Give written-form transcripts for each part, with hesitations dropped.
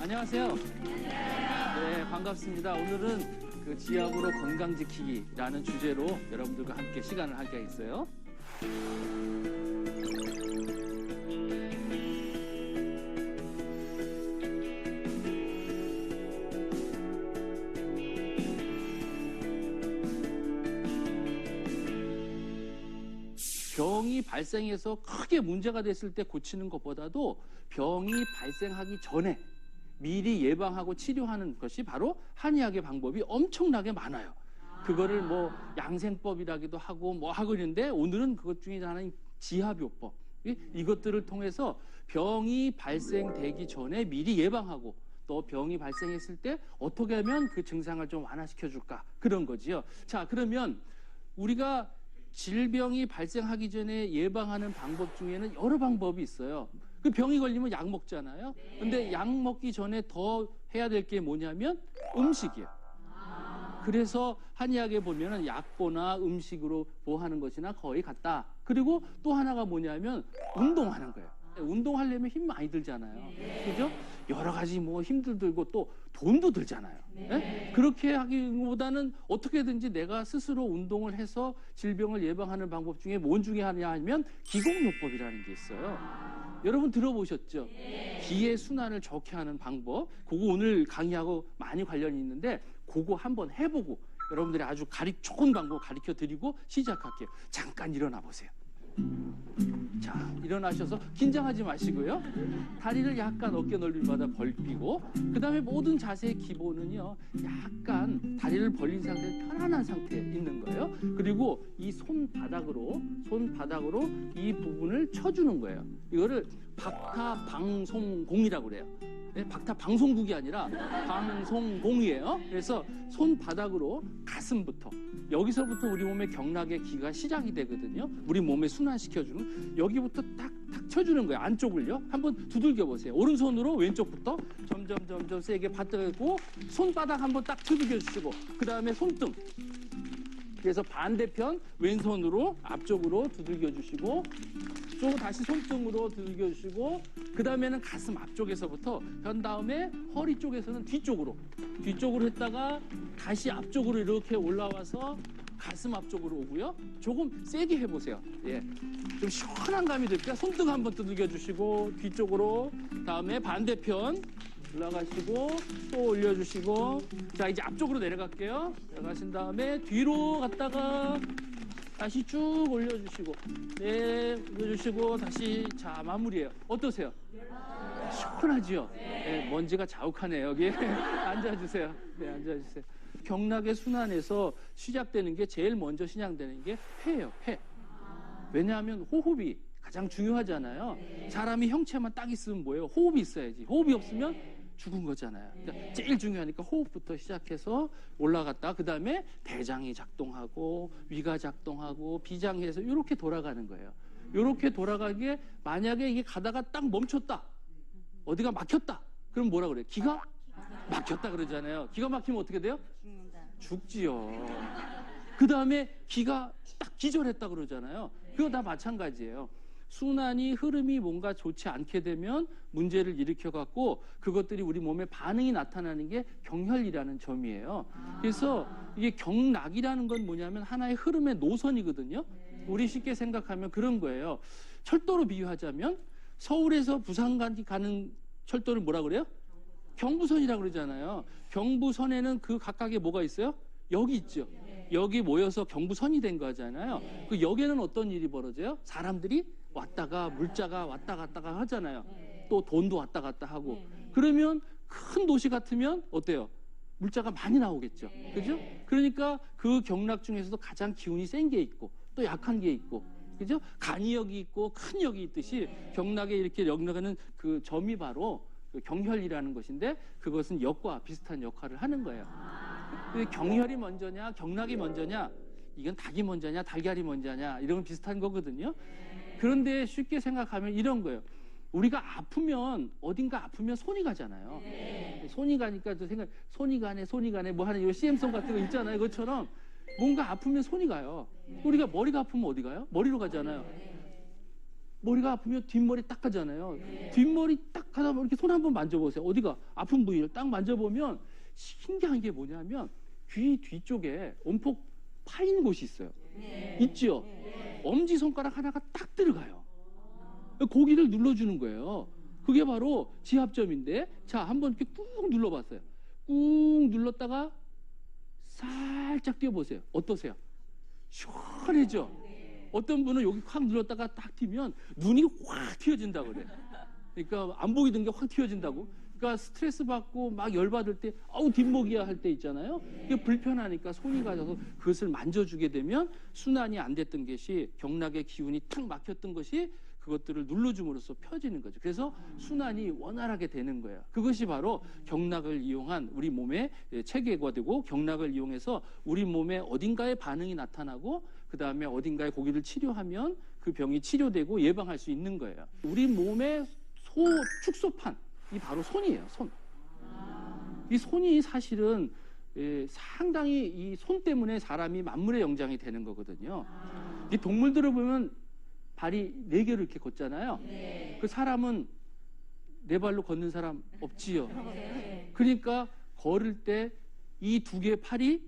안녕하세요. 네, 반갑습니다. 오늘은 그 지압으로 건강 지키기라는 주제로 여러분들과 함께 시간을 함께하겠어요. 병이 발생해서 크게 문제가 됐을 때 고치는 것보다도 병이 발생하기 전에 미리 예방하고 치료하는 것이 바로 한의학의 방법이 엄청나게 많아요. 그거를 뭐 양생법이라기도 하고 뭐 하고 있는데 오늘은 그것 중에 하나인 지압요법. 이것들을 통해서 병이 발생되기 전에 미리 예방하고 또 병이 발생했을 때 어떻게 하면 그 증상을 좀 완화시켜 줄까 그런 거지요. 자, 그러면 우리가 질병이 발생하기 전에 예방하는 방법 중에는 여러 방법이 있어요. 그 병이 걸리면 약 먹잖아요. 근데 약 먹기 전에 더 해야 될 게 뭐냐면 음식이에요. 그래서 한의학에 보면은 약보나 음식으로 보호하는 것이나 거의 같다. 그리고 또 하나가 뭐냐면 운동하는 거예요. 운동하려면 힘 많이 들잖아요. 그죠? 여러 가지 뭐 힘도 들고 또 돈도 들잖아요. 네? 그렇게 하기보다는 어떻게든지 내가 스스로 운동을 해서 질병을 예방하는 방법 중에 뭔 중에 하냐 하면 기공요법이라는 게 있어요. 여러분 들어보셨죠? 기의 순환을 좋게 하는 방법. 그거 오늘 강의하고 많이 관련이 있는데 그거 한번 해보고 여러분들이 아주 좋은 방법 가르쳐 드리고 시작할게요. 잠깐 일어나 보세요. 자, 일어나셔서 긴장하지 마시고요. 다리를 약간 어깨 넓이마다 벌리고 그 다음에 모든 자세의 기본은요. 약간 다리를 벌린 상태에 편안한 상태에 있는 거예요. 그리고 이 손바닥으로 이 부분을 쳐주는 거예요. 이거를 박타방송공이라고 그래요. 네, 박타방송국이 아니라 방송공이에요. 그래서 손바닥으로 가슴부터 여기서부터 우리 몸의 경락의 기가 시작이 되거든요. 우리 몸에 순환시켜주는 여기부터 딱 쳐주는 거예요. 안쪽을요. 한번 두들겨 보세요. 오른손으로 왼쪽부터 점점 세게 받들고 손바닥 한번 딱 두들겨 주시고 그 다음에 손등 그래서 반대편 왼손으로 앞쪽으로 두들겨 주시고 또 다시 손등으로 두들겨 주시고 그 다음에는 가슴 앞쪽에서부터 한 다음에 허리 쪽에서는 뒤쪽으로 했다가 다시 앞쪽으로 이렇게 올라와서 가슴 앞쪽으로 오고요. 조금 세게 해보세요. 예, 좀 시원한 감이 들까? 손등 한번 두들겨 주시고 뒤쪽으로 다음에 반대편 올라가시고 또 올려주시고 자 이제 앞쪽으로 내려갈게요. 내려가신 다음에 뒤로 갔다가 다시 쭉 올려주시고 네 올려주시고 다시 자 마무리해요. 어떠세요? 시원하지요? 네, 먼지가 자욱하네요. 여기 앉아주세요. 네, 앉아주세요. 경락의 순환에서 시작되는 게 제일 먼저 시작되는 게 폐예요. 폐. 왜냐하면 호흡이 가장 중요하잖아요. 사람이 형체만 딱 있으면 뭐예요? 호흡이 있어야지. 호흡이 없으면 죽은 거잖아요. 그러니까 제일 중요하니까 호흡부터 시작해서 올라갔다 그 다음에 대장이 작동하고 위가 작동하고 비장이 해서 이렇게 돌아가는 거예요. 이렇게 돌아가기에 만약에 이게 가다가 딱 멈췄다. 어디가 막혔다. 그럼 뭐라 그래요? 기가 막혔다 그러잖아요. 기가 막히면 어떻게 돼요? 죽지요. 그 다음에 기가 딱 기절했다 그러잖아요. 그거 다 마찬가지예요. 순환이 흐름이 뭔가 좋지 않게 되면 문제를 일으켜갖고 그것들이 우리 몸에 반응이 나타나는 게 경혈이라는 점이에요. 그래서 이게 경락이라는 건 뭐냐면 하나의 흐름의 노선이거든요. 우리 쉽게 생각하면 그런 거예요. 철도로 비유하자면 서울에서 부산까지 가는 철도를 뭐라 그래요? 경부선이라고 그러잖아요. 경부선에는 그 각각에 뭐가 있어요? 역이 있죠. 역이 모여서 경부선이 된 거잖아요. 그 역에는 어떤 일이 벌어져요? 사람들이 왔다가 물자가 왔다 갔다가 하잖아요. 또 돈도 왔다 갔다 하고. 그러면 큰 도시 같으면 어때요? 물자가 많이 나오겠죠. 그죠? 그러니까 그 경락 중에서도 가장 기운이 센 게 있고 또 약한 게 있고. 그죠? 간이역이 있고 큰 역이 있듯이 경락에 이렇게 역락하는 그 점이 바로 그 경혈이라는 것인데 그것은 역과 비슷한 역할을 하는 거예요. 경혈이 먼저냐 경락이 먼저냐 이건 닭이 먼저냐 달걀이 먼저냐 이런 건 비슷한 거거든요. 그런데 쉽게 생각하면 이런 거예요. 우리가 아프면 어딘가 아프면 손이 가잖아요. 손이 가니까 또 손이 가네 뭐 하는 이 CM송 같은 거 있잖아요. 그것처럼 뭔가 아프면 손이 가요. 우리가 머리가 아프면 어디 가요? 머리로 가잖아요. 머리가 아프면 뒷머리 딱 하잖아요. 뒷머리 딱 하다 보면 이렇게 손 한번 만져보세요. 어디가 아픈 부위를 딱 만져보면 신기한 게 뭐냐면 귀 뒤쪽에 온폭 파인 곳이 있어요. 있죠? 엄지손가락 하나가 딱 들어가요. 고기를 눌러주는 거예요. 그게 바로 지압점인데, 자, 한번 이렇게 꾹 눌러봤어요. 꾹 눌렀다가 살짝 띄워보세요. 어떠세요? 시원해져. 어떤 분은 여기 확 눌렀다가 딱 튀면 눈이 확 튀어진다고 그래. 그러니까 안 보이던 게 확 튀어진다고. 그러니까 스트레스 받고 막 열받을 때 아우 뒷목이야 할 때 있잖아요. 이게 불편하니까 손이 가져서 그것을 만져주게 되면 순환이 안 됐던 것이, 경락의 기운이 탁 막혔던 것이 그것들을 눌러줌으로써 펴지는 거죠. 그래서 순환이 원활하게 되는 거예요. 그것이 바로 경락을 이용한 우리 몸의 체계가 되고, 경락을 이용해서 우리 몸에 어딘가에 반응이 나타나고 그 다음에 어딘가에 고기를 치료하면 그 병이 치료되고 예방할 수 있는 거예요. 우리 몸의 축소판, 이 바로 손이에요. 손. 이 손이 사실은 상당히 이 손 때문에 사람이 만물의 영장이 되는 거거든요. 이 동물들을 보면 발이 4개로 이렇게 걷잖아요. 그 사람은 4발로 걷는 사람 없지요. 그러니까 걸을 때 이 2개의 팔이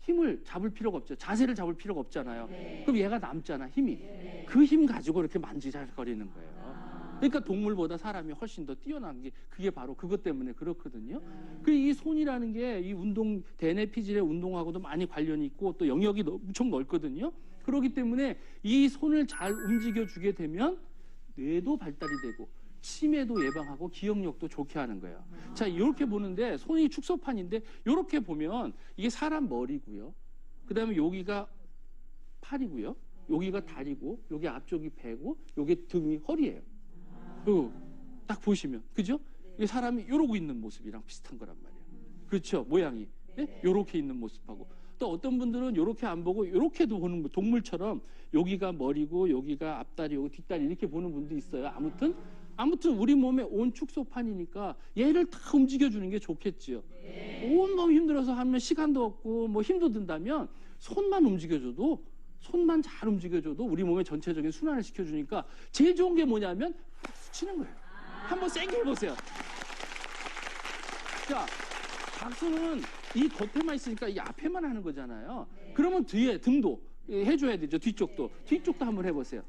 힘을 잡을 필요가 없죠. 자세를 잡을 필요가 없잖아요. 그럼 얘가 남잖아, 힘이. 그 힘 가지고 이렇게 만지작거리는 거예요. 그러니까 동물보다 사람이 훨씬 더 뛰어난 게 그게 바로 그것 때문에 그렇거든요. 이 손이라는 게 이 운동, 대뇌 피질의 운동하고도 많이 관련이 있고 또 영역이 엄청 넓거든요. 그렇기 때문에 이 손을 잘 움직여주게 되면 뇌도 발달이 되고 치매도 예방하고 기억력도 좋게 하는 거예요. 자, 이렇게 보는데 손이 축소판인데 이렇게 보면 이게 사람 머리고요. 그 다음에 여기가 팔이고요. 여기가 다리고 여기 앞쪽이 배고 여기 등이 허리예요. 딱 보시면, 그죠? 이 사람이 이러고 있는 모습이랑 비슷한 거란 말이에요. 그렇죠? 모양이. 네? 이렇게 있는 모습하고. 또 어떤 분들은 이렇게 안 보고 이렇게도 보는 거, 동물처럼 여기가 머리고 여기가 앞다리, 여기 뒷다리 이렇게 보는 분도 있어요. 아무튼 우리 몸의 온 축소판이니까 얘를 다 움직여주는 게 좋겠지요. 온몸 힘들어서 하면 시간도 없고 뭐 힘도 든다면 손만 움직여줘도, 손만 잘 움직여줘도 우리 몸의 전체적인 순환을 시켜주니까 제일 좋은 게 뭐냐면 박수 치는 거예요. 한번 세게 해보세요. 자, 박수는 이 겉에만 있으니까 이 앞에만 하는 거잖아요. 그러면 뒤에 등도 해줘야 되죠. 뒤쪽도 한번 해보세요.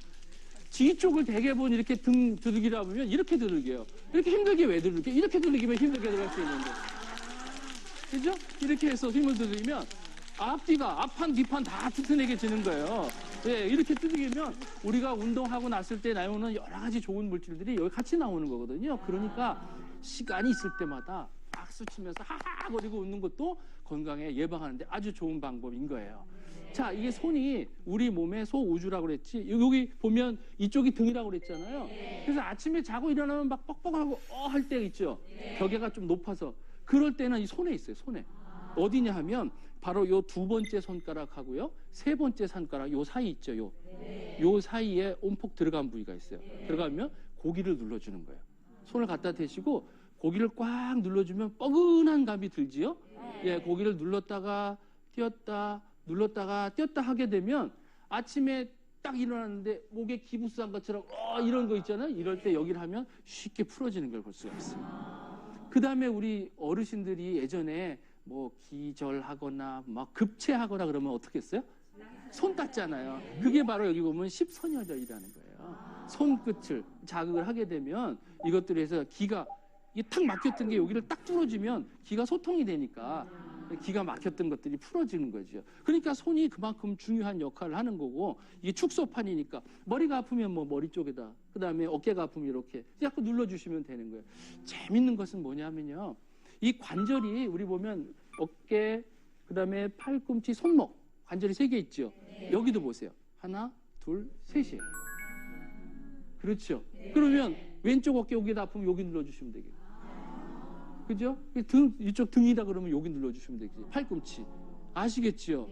뒤쪽을 대개본 이렇게 등 두들기다 보면 이렇게 두들겨요. 이렇게 힘들게 왜 두들겨? 이렇게 두들기면 힘들게 들어갈 수 있는데, 그죠? 이렇게 해서 힘을 두들기면 앞뒤가, 앞판 뒷판 다 튼튼해지는 거예요. 예, 이렇게 두들기면 우리가 운동하고 났을 때 나오는 여러 가지 좋은 물질들이 여기 같이 나오는 거거든요. 그러니까 시간이 있을 때마다 박수 치면서 하하거리고 웃는 것도 건강에 예방하는데 아주 좋은 방법인 거예요. 자, 이게 손이 우리 몸의 소우주라고 그랬지. 여기 보면 이쪽이 등이라고 그랬잖아요. 그래서 아침에 자고 일어나면 막 뻑뻑하고 할 때 있죠. 벽에가 좀 높아서. 그럴 때는 이 손에 있어요. 손에. 어디냐 하면 바로 요 2번째 손가락하고요, 3번째 손가락 요 사이 있죠. 요 사이에 온폭 들어간 부위가 있어요. 들어가면 고기를 눌러주는 거예요. 손을 갖다 대시고 고기를 꽉 눌러주면 뻐근한 감이 들지요. 예, 고기를 눌렀다가 띄었다, 눌렀다가 띄었다 하게 되면 아침에 딱 일어났는데 목에 기부스한 것처럼 이런 거 있잖아요. 이럴 때 여기를 하면 쉽게 풀어지는 걸 볼 수가 있어요. 그 다음에 우리 어르신들이 예전에 뭐 기절하거나 막 급체하거나 그러면 어떻게 했어요? 손 땄잖아요. 그게 바로 여기 보면 십선여절이라는 거예요. 손끝을 자극을 하게 되면 이것들에 서 기가 탁 막혔던 게 여기를 딱 뚫어주면 기가 소통이 되니까 기가 막혔던 것들이 풀어지는 거죠. 그러니까 손이 그만큼 중요한 역할을 하는 거고, 이게 축소판이니까 머리가 아프면 뭐 머리 쪽에다, 그 다음에 어깨가 아프면 이렇게 자꾸 눌러주시면 되는 거예요. 재밌는 것은 뭐냐면요, 이 관절이 우리 보면 어깨, 그 다음에 팔꿈치, 손목 관절이 3개 있죠. 여기도 보세요. 하나, 둘, 셋이에요. 그렇죠. 그러면 왼쪽 어깨 여기다 아프면 여기 눌러주시면 되겠죠. 그죠? 이쪽 등이다 그러면 여기 눌러주시면 되겠지. 팔꿈치. 아시겠지요?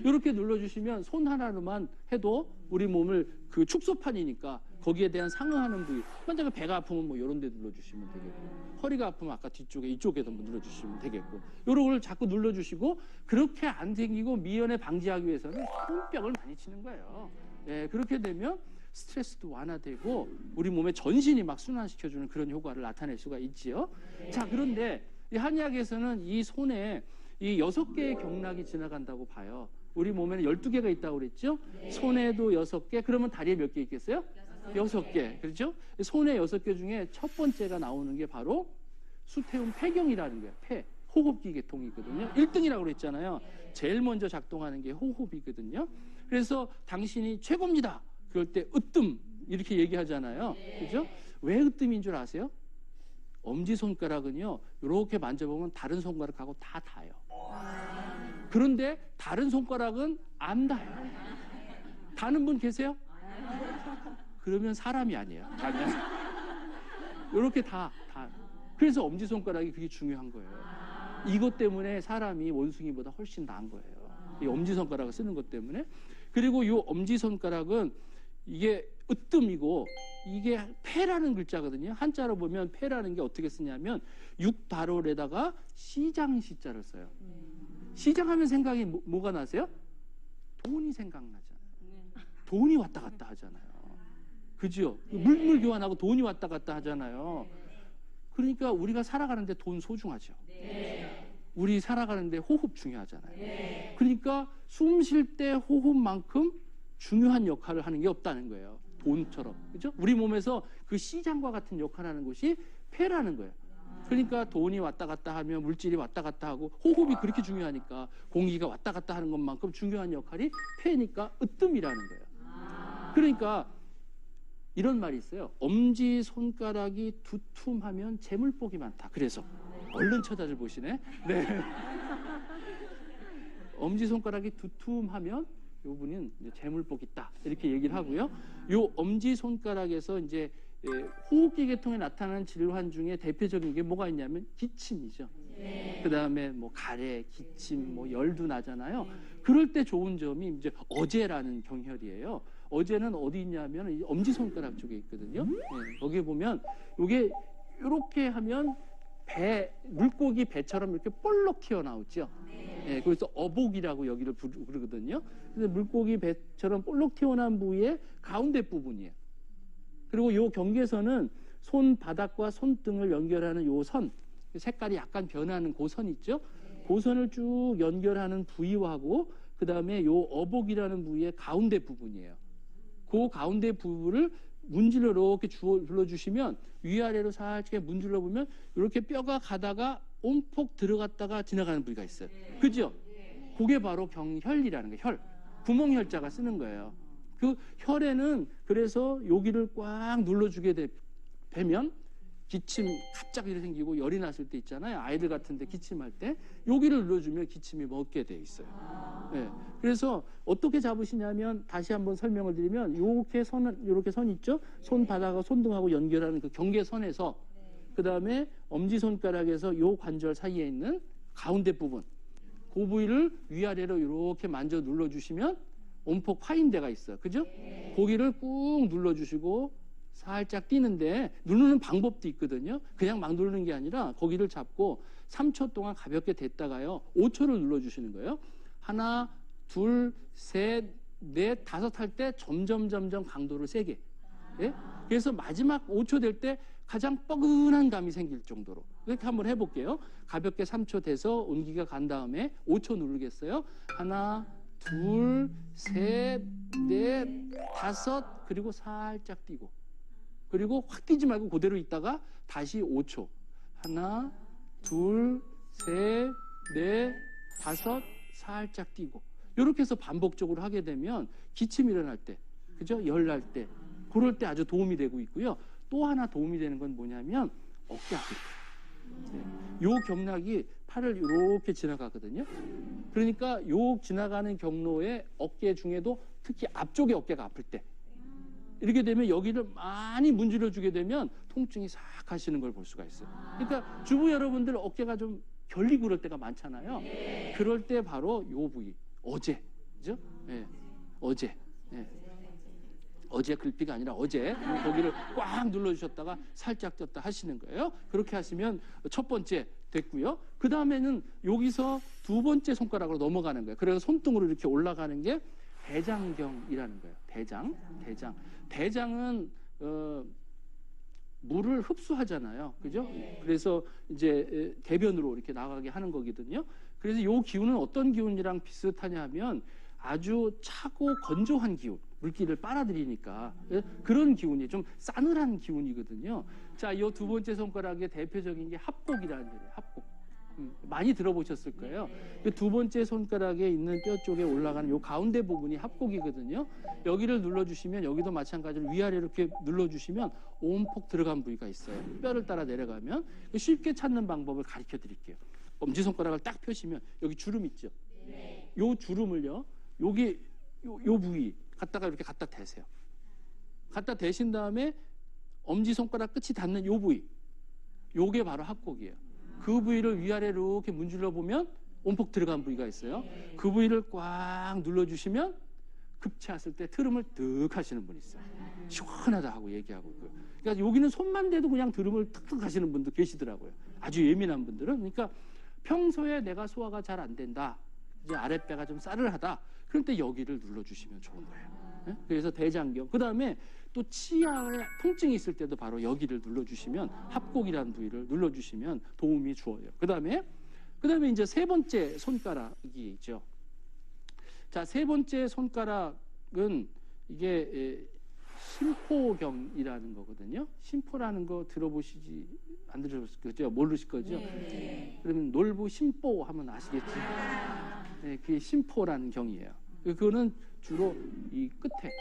이렇게 눌러주시면 손 하나로만 해도 우리 몸을 그 축소판이니까 거기에 대한 상응하는 부위. 먼저 배가 아프면 뭐 이런 데 눌러주시면 되겠고, 허리가 아프면 아까 뒤쪽에 이쪽에도 눌러주시면 되겠고, 요런 걸 자꾸 눌러주시고, 그렇게 안 생기고 미연에 방지하기 위해서는 손뼉을 많이 치는 거예요. 예, 그렇게 되면 스트레스도 완화되고 우리 몸의 전신이 막 순환시켜주는 그런 효과를 나타낼 수가 있지요. 자, 그런데 이 한의학에서는 이 손에 이 6개의 경락이 지나간다고 봐요. 우리 몸에는 12개가 있다고 그랬죠? 손에도 6개, 그러면 다리에 몇 개 있겠어요? 6개. 그렇죠? 손에 6개 중에 첫 번째가 나오는 게 바로 수태움 폐경이라는 거예요. 폐. 호흡기 계통이거든요. 1등이라고 그랬잖아요. 제일 먼저 작동하는 게 호흡이거든요. 그래서 당신이 최고입니다. 그럴 때 으뜸 이렇게 얘기하잖아요. 그죠? 왜 으뜸인 줄 아세요? 엄지손가락은요, 이렇게 만져보면 다른 손가락하고 다 닿아요. 그런데 다른 손가락은 안 닿아요. 닿는 분 계세요? 그러면 사람이 아니에요. 닿으면. 이렇게 다. 그래서 엄지손가락이 그게 중요한 거예요. 이것 때문에 사람이 원숭이보다 훨씬 나은 거예요. 이 엄지손가락을 쓰는 것 때문에. 그리고 이 엄지손가락은 이게 으뜸이고 이게 폐라는 글자거든요. 한자로 보면 폐라는 게 어떻게 쓰냐면 육발월에다가 시장시자를 써요. 시장하면 생각이 뭐가 나세요? 돈이 생각나잖아요. 돈이 왔다 갔다 하잖아요. 그죠? 물물 교환하고 돈이 왔다 갔다 하잖아요. 그러니까 우리가 살아가는데 돈 소중하죠. 우리 살아가는데 호흡 중요하잖아요. 그러니까 숨 쉴 때 호흡만큼 중요한 역할을 하는 게 없다는 거예요. 돈처럼. 그죠? 우리 몸에서 그 시장과 같은 역할을 하는 것이 폐라는 거예요. 그러니까 돈이 왔다 갔다 하면 물질이 왔다 갔다 하고 호흡이 그렇게 중요하니까 공기가 왔다 갔다 하는 것만큼 중요한 역할이 폐니까 으뜸이라는 거예요. 그러니까 이런 말이 있어요. 엄지손가락이 두툼하면 재물복이 많다. 그래서 얼른 쳐다를 보시네. 네. 엄지손가락이 두툼하면 요 분은 이제 재물복 있다. 이렇게 얘기를 하고요. 요 엄지손가락에서 이제 호흡기 계통에 나타나는 질환 중에 대표적인 게 뭐가 있냐면 기침이죠. 그 다음에 뭐 가래, 기침, 뭐 열도 나잖아요. 그럴 때 좋은 점이 이제 어제라는 경혈이에요. 어제는 어디 있냐면 이 엄지손가락 쪽에 있거든요. 거기에 보면 요게 이렇게 하면 물고기 배처럼 이렇게 볼록 튀어나오죠. 그래서 어복이라고 여기를 부르거든요. 그래서 물고기 배처럼 볼록 튀어나온 부위의 가운데 부분이에요. 그리고 요 경계선은 손바닥과 손등을 연결하는 요 선, 색깔이 약간 변하는 그 선 있죠. 그 선을 쭉 연결하는 부위하고 그 다음에 요 어복이라는 부위의 가운데 부분이에요. 그 가운데 부분을 문질러 이렇게 눌러주시면 위아래로 살짝 문질러 보면 이렇게 뼈가 가다가 온폭 들어갔다가 지나가는 부위가 있어요. 그죠? 그게 바로 경혈이라는 거예요. 혈. 구멍혈자가 쓰는 거예요. 그 혈에는 그래서 여기를 꽉 눌러주게 되면 기침 갑자기 생기고 열이 났을 때 있잖아요. 아이들 같은데 기침할 때 여기를 눌러주면 기침이 멎게 돼 있어요. 네. 그래서 어떻게 잡으시냐면 다시 한번 설명을 드리면 이렇게 선 있죠? 손바닥하고 손등하고 연결하는 그 경계선에서 그 다음에 엄지손가락에서 요 관절 사이에 있는 가운데 부분 그 부위를 위아래로 이렇게 만져 눌러주시면 온폭 파인 데가 있어요. 그죠? 고기를 꾹 눌러주시고 살짝 뛰는데 누르는 방법도 있거든요. 그냥 막 누르는 게 아니라 거기를 잡고 3초 동안 가볍게 댔다가요. 5초를 눌러주시는 거예요. 하나, 둘, 셋, 넷, 다섯 할 때 점점 강도를 세게. 예? 그래서 마지막 5초 될 때 가장 뻐근한 감이 생길 정도로 이렇게 한번 해볼게요. 가볍게 3초 돼서 온기가 간 다음에 5초 누르겠어요. 하나, 둘, 셋, 넷, 다섯, 그리고 살짝 뛰고 그리고 확 뛰지 말고 그대로 있다가 다시 5초. 하나, 둘, 셋, 넷, 다섯, 살짝 뛰고. 이렇게 해서 반복적으로 하게 되면 기침 일어날 때, 그죠? 열 날 때, 그럴 때 아주 도움이 되고 있고요. 또 하나 도움이 되는 건 뭐냐면 어깨 아플 때. 요 경락이 팔을 이렇게 지나가거든요. 그러니까 요 지나가는 경로에 어깨 중에도 특히 앞쪽에 어깨가 아플 때. 이렇게 되면 여기를 많이 문질러 주게 되면 통증이 싹 가시는 걸 볼 수가 있어요. 그러니까 주부 여러분들 어깨가 좀 결리고 그럴 때가 많잖아요. 그럴 때 바로 요 부위, 어제, 그죠? 예, 어제, 예. 어제 글피가 아니라 어제 거기를 꽉 눌러주셨다가 살짝 떴다 하시는 거예요. 그렇게 하시면 첫 번째 됐고요. 그 다음에는 여기서 두 번째 손가락으로 넘어가는 거예요. 그래서 손등으로 이렇게 올라가는 게 대장경이라는 거예요. 대장은 물을 흡수하잖아요. 그죠? 그래서 이제 대변으로 이렇게 나가게 하는 거거든요. 그래서 이 기운은 어떤 기운이랑 비슷하냐 하면 아주 차고 건조한 기운, 물기를 빨아들이니까 그런 기운이 좀 싸늘한 기운이거든요. 자, 이 두 번째 손가락의 대표적인 게 합곡이라는 거예요. 합곡. 많이 들어보셨을 거예요. 그 두 번째 손가락에 있는 뼈 쪽에 올라가는 요 가운데 부분이 합곡이거든요. 여기를 눌러주시면 여기도 마찬가지로 위아래로 이렇게 눌러주시면 온폭 들어간 부위가 있어요. 뼈를 따라 내려가면 쉽게 찾는 방법을 가르쳐 드릴게요. 엄지손가락을 딱 펴시면 여기 주름 있죠. 요 주름을요. 여기 요 부위 갖다가 이렇게 갖다 대세요. 갖다 대신 다음에 엄지손가락 끝이 닿는 요 부위. 요게 바로 합곡이에요. 그 부위를 위아래로 이렇게 문질러 보면 온폭 들어간 부위가 있어요. 그 부위를 꽉 눌러주시면 급체했을 때 트름을 득 하시는 분이 있어요. 시원하다 하고 얘기하고. 그러니까 여기는 손만 대도 그냥 트름을 탁탁 하시는 분도 계시더라고요. 아주 예민한 분들은. 그러니까 평소에 내가 소화가 잘 안 된다. 이제 아랫배가 좀 싸늘하다. 그럴 때 여기를 눌러주시면 좋은 거예요. 네? 그래서 대장경. 그 다음에 또 치아에 통증이 있을 때도 바로 여기를 눌러주시면 합곡이라는 부위를 눌러주시면 도움이 주어요. 그 다음에 이제 세 번째 손가락이 있죠. 자, 세 번째 손가락은 이게 심포경이라는 거거든요. 심포라는 거 들어보시지 안 들으셨을 거죠? 모르실 거죠? 네. 그러면 놀부 심보 하면 아시겠죠? 네, 그게 심포라는 경이에요. 그거는 주로 이 끝에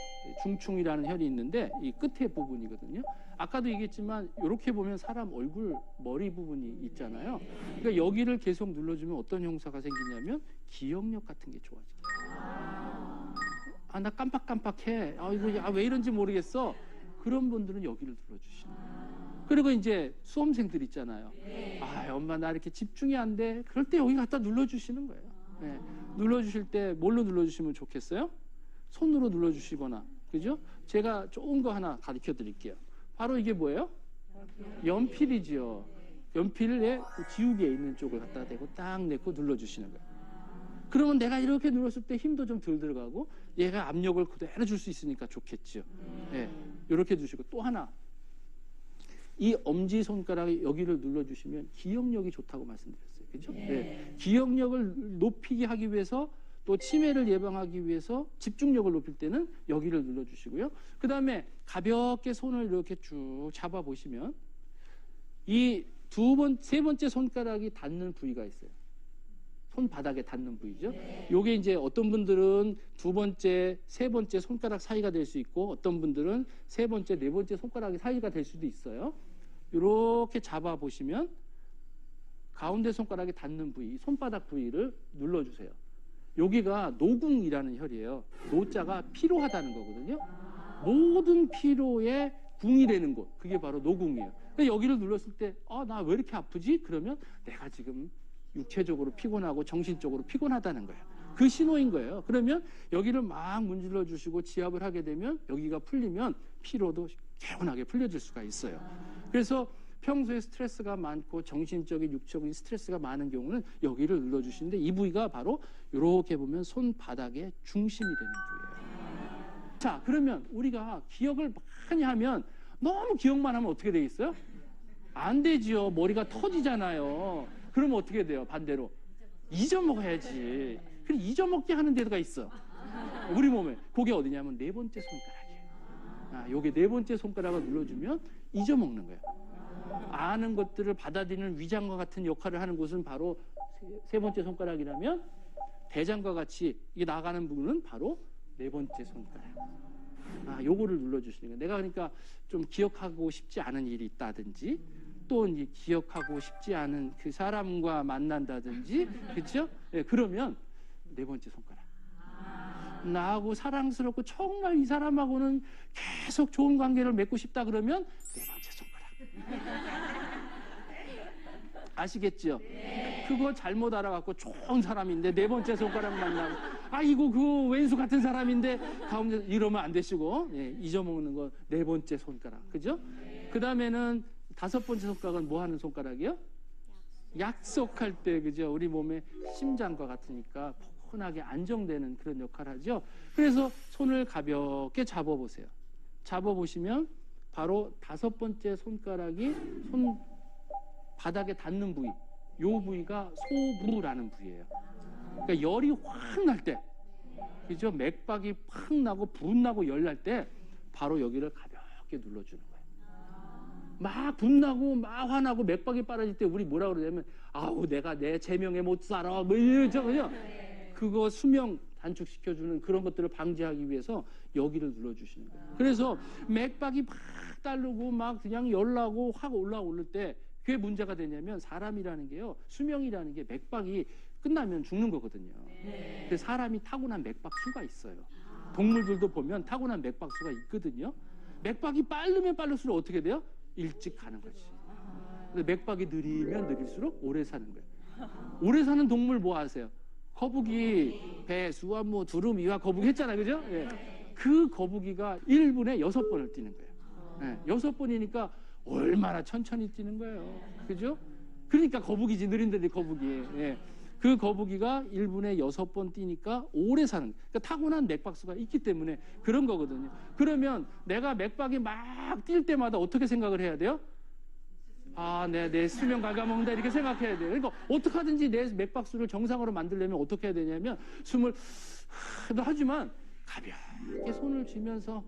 중충이라는 혈이 있는데 이 끝에 부분이거든요. 아까도 얘기했지만 이렇게 보면 사람 얼굴 머리 부분이 있잖아요. 그러니까 여기를 계속 눌러주면 어떤 형사가 생기냐면 기억력 같은 게 좋아져요. 아, 나 깜빡깜빡해. 이거 왜 이런지 모르겠어. 그런 분들은 여기를 눌러주시는 거예요. 그리고 이제 수험생들 있잖아요. 아, 엄마 나 이렇게 집중이 안 돼. 그럴 때 여기 갖다 눌러주시는 거예요. 네. 눌러주실 때 뭘로 눌러주시면 좋겠어요? 손으로 눌러주시거나, 그죠? 제가 좋은 거 하나 가르쳐 드릴게요. 바로 이게 뭐예요? 연필이죠. 연필에 지우개에 있는 쪽을 갖다 대고 딱 내고 눌러주시는 거예요. 그러면 내가 이렇게 눌렀을 때 힘도 좀 덜 들어가고 얘가 압력을 그대로 줄 수 있으니까 좋겠죠. 네. 이렇게 두시고 또 하나. 이 엄지손가락에 여기를 눌러주시면 기억력이 좋다고 말씀드렸어요. 그죠? 네. 기억력을 높이게 하기 위해서 또 치매를 예방하기 위해서 집중력을 높일 때는 여기를 눌러주시고요. 그 다음에 가볍게 손을 이렇게 쭉 잡아보시면 이 세 번째 손가락이 닿는 부위가 있어요. 손바닥에 닿는 부위죠. 요게 이제 어떤 분들은 두 번째, 세 번째 손가락 사이가 될 수 있고 어떤 분들은 세 번째, 네 번째 손가락이 사이가 될 수도 있어요. 이렇게 잡아보시면 가운데 손가락에 닿는 부위, 손바닥 부위를 눌러주세요. 여기가 노궁이라는 혈이에요. 노자가 피로하다는 거거든요. 모든 피로에 궁이 되는 곳, 그게 바로 노궁이에요. 그러니까 여기를 눌렀을 때 나 왜 이렇게 아프지? 그러면 내가 지금 육체적으로 피곤하고 정신적으로 피곤하다는 거예요. 그 신호인 거예요. 그러면 여기를 막 문질러 주시고 지압을 하게 되면 여기가 풀리면 피로도 개운하게 풀려질 수가 있어요. 그래서 평소에 스트레스가 많고 정신적인 육적인 스트레스가 많은 경우는 여기를 눌러주시는데 이 부위가 바로 이렇게 보면 손바닥의 중심이 되는 부위예요. 자, 그러면 우리가 기억을 많이 하면 너무 기억만 하면 어떻게 되겠어요? 안 되지요. 머리가 터지잖아요. 그러면 어떻게 돼요? 반대로 잊어먹어야지. 그럼 잊어먹게 하는 데가 있어. 우리 몸에. 그게 어디냐면 네 번째 손가락이에요. 요게 네 번째 손가락을 눌러주면 잊어먹는 거예요. 아는 것들을 받아들이는 위장과 같은 역할을 하는 곳은 바로 세 번째 손가락이라면 대장과 같이 이게 나가는 부분은 바로 네 번째 손가락. 요거를 눌러주시는 거예요. 내가 그러니까 좀 기억하고 싶지 않은 일이 있다든지 또 이제 기억하고 싶지 않은 그 사람과 만난다든지 그렇죠? 네, 그러면 네 번째 손가락. 나하고 사랑스럽고 정말 이 사람하고는 계속 좋은 관계를 맺고 싶다 그러면 네 번째 손가락. 아시겠죠? 그거 잘못 알아갖고 좋은 사람인데 네 번째 손가락 만나고 아이고 그 왼수 같은 사람인데 가운데 이러면 안 되시고 잊어먹는 거 네 번째 손가락. 그죠? 그 다음에는 다섯 번째 손가락은 뭐 하는 손가락이요? 약속할 때, 그죠? 우리 몸에 심장과 같으니까 편하게 안정되는 그런 역할을 하죠. 그래서 손을 가볍게 잡아보세요. 잡아보시면 바로 5번째 손가락이 손 바닥에 닿는 부위, 요 부위가 소부라는 부위예요. 그러니까 열이 확 날 때, 그죠? 맥박이 팍 나고 분나고 열 날 때 바로 여기를 가볍게 눌러주는 거예요. 막 분나고 막 화나고 맥박이 빠르질 때 우리 뭐라 그러냐면 아우 내가 내 제명에 못 살아 뭐 이러죠. 그죠? 그거 수명 단축시켜주는 그런 것들을 방지하기 위해서 여기를 눌러주시는 거예요. 그래서 맥박이 막 따르고 막 그냥 열나고 확 올라오를 때 그게 문제가 되냐면 사람이라는 게요, 수명이라는 게 맥박이 끝나면 죽는 거거든요. 그래서 사람이 타고난 맥박수가 있어요. 동물들도 보면 타고난 맥박수가 있거든요. 맥박이 빠르면 빠를수록 어떻게 돼요? 일찍 가는 거지. 근데 맥박이 느리면 느릴수록 오래 사는 거예요. 오래 사는 동물 뭐 아세요? 거북이, 배, 수화, 뭐 두루미, 이와 거북이 했잖아요. 그죠? 예. 그 거북이가 1분에 6번을 뛰는 거예요. 예. 6번이니까 얼마나 천천히 뛰는 거예요. 그죠? 그러니까 거북이지, 느린데 거북이. 예. 그 거북이가 1분에 6번 뛰니까 오래 사는, 그러니까 타고난 맥박수가 있기 때문에 그런 거거든요. 그러면 내가 맥박이 막 뛸 때마다 어떻게 생각을 해야 돼요? 아, 내 수명 갉아먹는다 이렇게 생각해야 돼요. 그러니까 어떻게 하든지 내 맥박수를 정상으로 만들려면 어떻게 해야 되냐면 숨을 하지만 가볍게 손을 쥐면서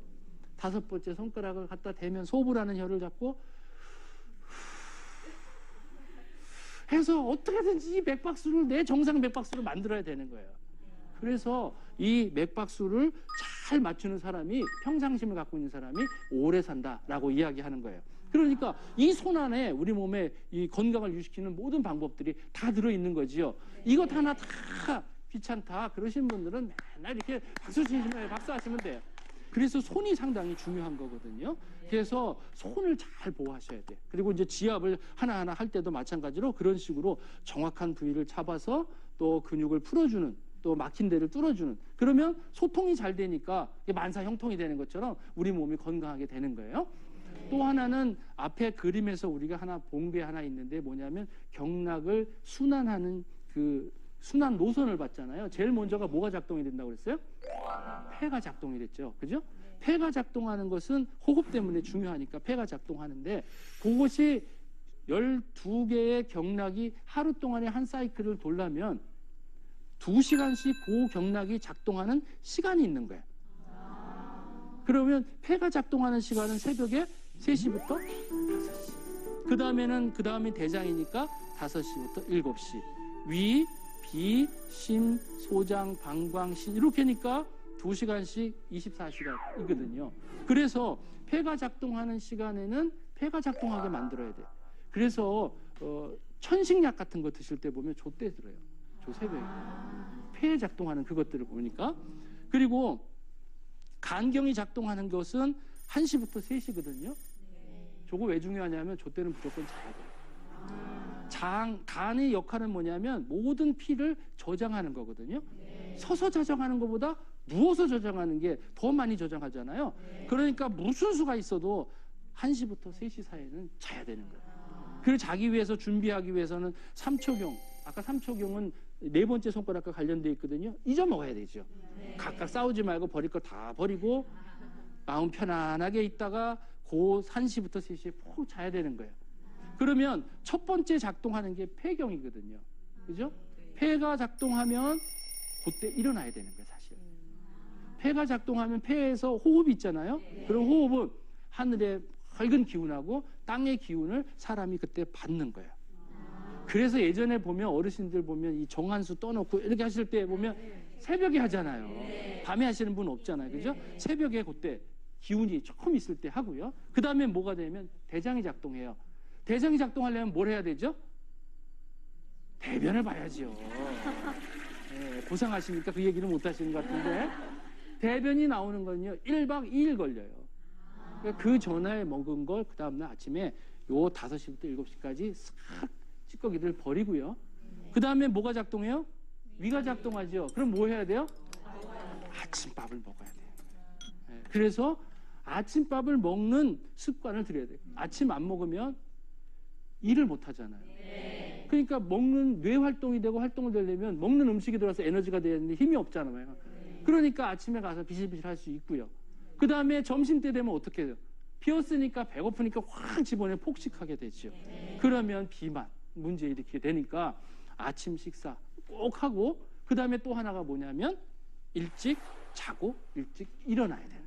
5번째 손가락을 갖다 대면 소부라는 혀를 잡고 해서 어떻게든지 이 맥박수를 내 정상 맥박수를 만들어야 되는 거예요. 그래서 이 맥박수를 잘 맞추는 사람이, 평상심을 갖고 있는 사람이 오래 산다라고 이야기하는 거예요. 그러니까 이 손 안에 우리 몸의 이 건강을 유지시키는 모든 방법들이 다 들어있는 거지요. 이것 하나 다 귀찮다 그러신 분들은 맨날 이렇게 박수 하시면 돼요. 그래서 손이 상당히 중요한 거거든요. 그래서 손을 잘 보호하셔야 돼요. 그리고 이제 지압을 하나하나 할 때도 마찬가지로 그런 식으로 정확한 부위를 잡아서 또 근육을 풀어주는, 또 막힌 데를 뚫어주는, 그러면 소통이 잘 되니까 만사형통이 되는 것처럼 우리 몸이 건강하게 되는 거예요. 또 하나는 앞에 그림에서 우리가 하나 본 게 하나 있는데 뭐냐면 경락을 순환하는 그 순환 노선을 봤잖아요. 제일 먼저가 뭐가 작동이 된다고 그랬어요? 폐가 작동이 됐죠. 그죠? 폐가 작동하는 것은 호흡 때문에 중요하니까 폐가 작동하는데 그것이 12개의 경락이 하루 동안에 한 사이클을 돌려면 2시간씩 그 경락이 작동하는 시간이 있는 거예요. 그러면 폐가 작동하는 시간은 새벽에 3시부터 5시. 그 다음에 대장이니까 5시부터 7시. 위, 비, 심, 소장, 방광, 신 이렇게 하니까 2시간씩 24시간이거든요. 그래서 폐가 작동하는 시간에는 폐가 작동하게 만들어야 돼요. 그래서 천식약 같은 거 드실 때 보면 조때 들어요. 조 새벽에. 폐에 작동하는 그것들을 보니까. 그리고 간경이 작동하는 것은 1시부터 3시거든요. 저거 왜 중요하냐면 저 때는 무조건 자야 돼요. 간의 역할은 뭐냐면 모든 피를 저장하는 거거든요. 서서 저장하는 것보다 누워서 저장하는 게 더 많이 저장하잖아요. 그러니까 무슨 수가 있어도 1시부터 3시 사이에는 자야 되는 거예요. 그리고 자기 위해서 준비하기 위해서는 삼초경, 아까 삼초경은 4번째 손가락과 관련되어 있거든요. 잊어먹어야 되죠. 각각 싸우지 말고 버릴 거 다 버리고 마음 편안하게 있다가 그 1시부터 3시에 푹 자야 되는 거예요. 그러면 첫 번째 작동하는 게 폐경이거든요. 그죠? 폐가 작동하면 그때 일어나야 되는 거예요, 사실. 폐가 작동하면 폐에서 호흡이 있잖아요. 그럼 호흡은 하늘의 밝은 기운하고 땅의 기운을 사람이 그때 받는 거예요. 그래서 예전에 보면 어르신들 보면 이 정한수 떠놓고 이렇게 하실 때 보면 새벽에 하잖아요. 밤에 하시는 분 없잖아요. 그죠? 새벽에 그때 기운이 조금 있을 때 하고요. 그 다음에 뭐가 되면 대장이 작동해요. 대장이 작동하려면 뭘 해야 되죠? 대변을 봐야죠. 네, 고생하시니까 그 얘기는 못 하시는 것 같은데 대변이 나오는 건요 1박 2일 걸려요. 그러니까 그 전에 먹은 걸 그 다음날 아침에 요 5시부터 7시까지 싹 찌꺼기를 버리고요. 그 다음에 뭐가 작동해요? 위가 작동하죠. 그럼 뭐 해야 돼요? 아침밥을 먹어야 돼요. 네, 그래서 아침밥을 먹는 습관을 들여야 돼요. 아침 안 먹으면 일을 못 하잖아요. 그러니까 먹는 뇌 활동이 되고 활동을 되려면 먹는 음식이 들어서 에너지가 돼야 되는데 힘이 없잖아요. 그러니까 아침에 가서 비실비실 할 수 있고요. 그 다음에 점심 때 되면 어떻게 해요? 비었으니까 배고프니까 확 집어내 폭식하게 되죠. 그러면 비만 문제 일으키게 되니까 아침 식사 꼭 하고, 그 다음에 또 하나가 뭐냐면 일찍 자고 일찍 일어나야 돼요.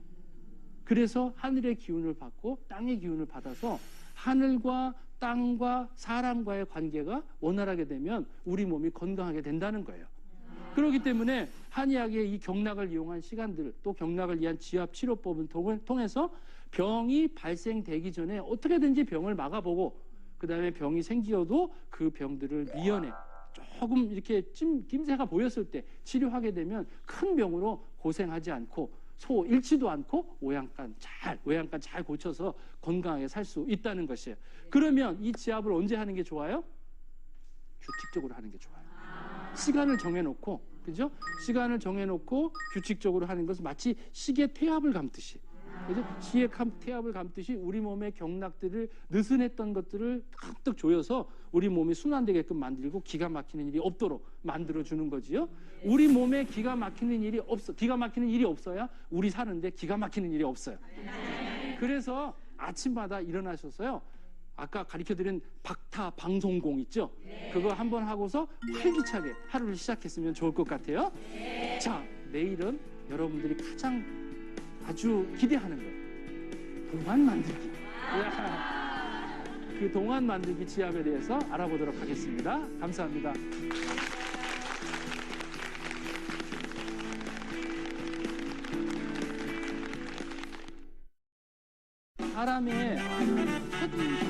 그래서 하늘의 기운을 받고 땅의 기운을 받아서 하늘과 땅과 사람과의 관계가 원활하게 되면 우리 몸이 건강하게 된다는 거예요. 그렇기 때문에 한의학의 이 경락을 이용한 시간들, 또 경락을 위한 지압 치료법을 통해서 병이 발생되기 전에 어떻게든지 병을 막아보고, 그 다음에 병이 생기어도 그 병들을 미연에 조금 이렇게 김새가 보였을 때 치료하게 되면 큰 병으로 고생하지 않고 소 잃지도 않고 외양간 잘 고쳐서 건강하게 살 수 있다는 것이에요. 그러면 이 지압을 언제 하는 게 좋아요? 규칙적으로 하는 게 좋아요. 시간을 정해놓고, 그죠? 시간을 정해놓고 규칙적으로 하는 것은 마치 시계 태압을 감듯이, 그죠? 시계 태압을 감듯이 우리 몸의 경락들을 느슨했던 것들을 탁탁 조여서 우리 몸이 순환되게끔 만들고 기가 막히는 일이 없도록 만들어주는 거지요. 우리 몸에 기가 막히는 일이 없어야 우리 사는데 기가 막히는 일이 없어요. 그래서 아침마다 일어나셔서요, 아까 가르쳐드린 박타 방송공 있죠? 그거 한번 하고서 활기차게 하루를 시작했으면 좋을 것 같아요. 자, 내일은 여러분들이 가장 아주 기대하는 거예요. 동안 만들기. 그 동안 만들기 지압에 대해서 알아보도록 하겠습니다. 감사합니다. 사람의 첫